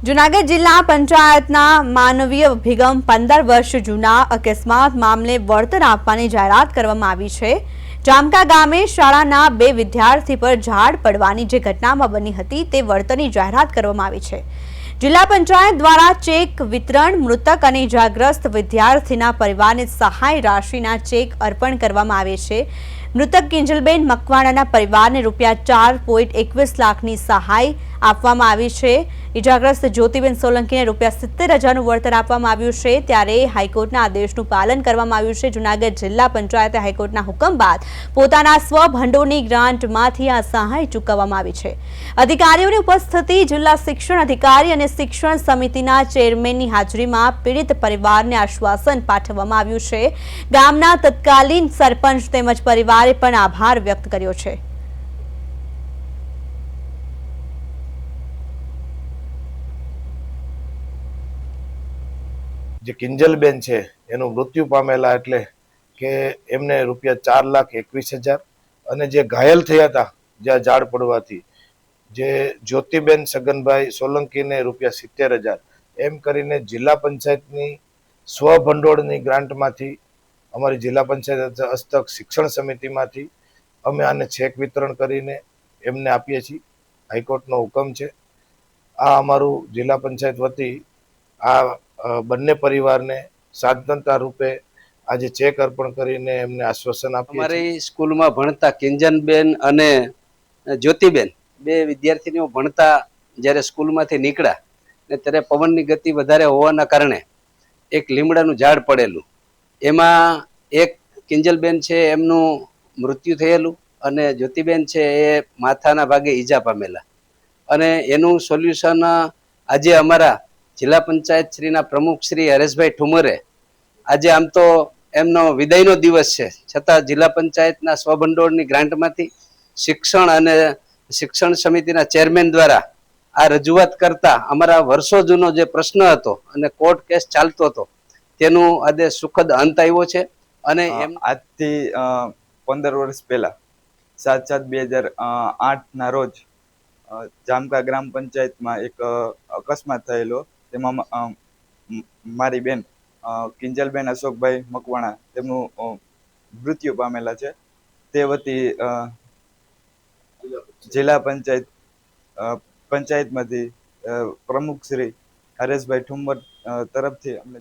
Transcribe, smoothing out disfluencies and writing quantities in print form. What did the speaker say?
જૂનાગઢ જિલ્લા પંચાયતના માનવીય અભિગમ 15 વર્ષ જૂના અકસ્માત મામલે વળતર આપવાની જાહેરાત કરવામાં આવી છે। જામકા ગામે શાળાના 2 વિદ્યાર્થી પર ઝાડ પડવાની જે ઘટનામાં બની હતી તે વળતરની જાહેરાત કરવામાં આવી છે। જિલ્લા પંચાયત દ્વારા ચેક વિતરણ, મૃતક અને ઇજાગ્રસ્ત વિદ્યાર્થીના પરિવારને સહાય રાશિના ચેક અર્પણ કરવામાં આવે છે। મૃતક કિંજલબેન મકવાણાના પરિવારને ₹4.21 લાખની સહાય આપવામાં આવી છે। ઇજાગ્રસ્ત જ્યોતિબેન સોલંકીને ₹70,000નું વળતર આપવામાં આવ્યું છે। ત્યારે હાઈકોર્ટના આદેશનું પાલન કરવામાં આવ્યું છે। જૂનાગઢ જિલ્લા પંચાયતે હાઈકોર્ટના હુકમ બાદ પોતાના સ્વભંડોળની ગ્રાન્ટમાંથી આ સહાય ચૂકવવામાં આવી છે। અધિકારીઓની ઉપસ્થિતિ, જિલ્લા શિક્ષણ અધિકારી અને શિક્ષણ સમિતિના ચેરમેનની હાજરીમાં પીડિત પરિવારને આશ્વાસન પાઠવવામાં આવ્યું છે। ગામના તત્કાલીન સરપંચ તેમજ પરિવારે પણ આભાર વ્યક્ત કર્યો છે। જે કિંજલબેન છે એનું મૃત્યુ પામેલા એટલે કે એમને ₹4,21,000 અને જે ઘાયલ થયા હતા જ્યાં ઝાડ પડવાથી જે જ્યોતિબેન સગનભાઈ સોલંકીને ₹70,000 એમ કરીને જિલ્લા પંચાયતની સ્વભંડોળની ગ્રાન્ટમાંથી અમારી જિલ્લા પંચાયત હસ્તક શિક્ષણ સમિતિમાંથી અમે આને ચેક વિતરણ કરીને એમને આપીએ છીએ। હાઈકોર્ટનો હુકમ છે। આ અમારું જિલ્લા પંચાયત વતી આ બંને પરિવારને સાંત્વનતા રૂપે આજે ચેક અર્પણ કરીને એમને આશ્વાસન આપીએ છીએ। અમારી સ્કૂલમાં ભણતા કિંજનબેન અને જ્યોતિબેન 2 વિદ્યાર્થીનીઓ ભણતા જ્યારે સ્કૂલમાંથી નીકળ્યા ને ત્યારે પવનની ગતિ વધારે હોવાના કારણે એક લીમડાનું ઝાડ પડેલું, એમાં એક કિંજલબેન છે એમનું મૃત્યુ થયેલું અને જ્યોતિબેન છે એ માથાના ભાગે ઈજા પામેલા અને એનું સોલ્યુશન આજે અમારા જિલ્લા પંચાયત શ્રીના પ્રમુખ શ્રી હરેશભાઈ ઠુમરે આજે આમ તો એમનો વિદાયનો દિવસ છે છતાં જિલ્લા પંચાયતના સ્વભંડોળની ગ્રાન્ટમાંથી શિક્ષણ અને શિક્ષણ સમિતિના ચેરમેન દ્વારા આ રજૂઆત કરતા અમારા વર્ષો જૂનો જે પ્રશ્ન હતો અને કોર્ટ કેસ ચાલતો હતો તેનું આજે સુખદ અંત આવ્યો છે। અને આજથી 15 વર્ષ પહેલા 7/7/2008 રોજ જામકા ગ્રામ પંચાયતમાં એક અકસ્માત થયેલો। તેમાં મારી બેન કિંજલબેન અશોકભાઈ મકવાણા તેમનું મૃત્યુ પામેલા છે। તે વતી જિલ્લા પંચાયતમાંથી પ્રમુખ શ્રી હરેશભાઈ ઠુમર તરફથી અમને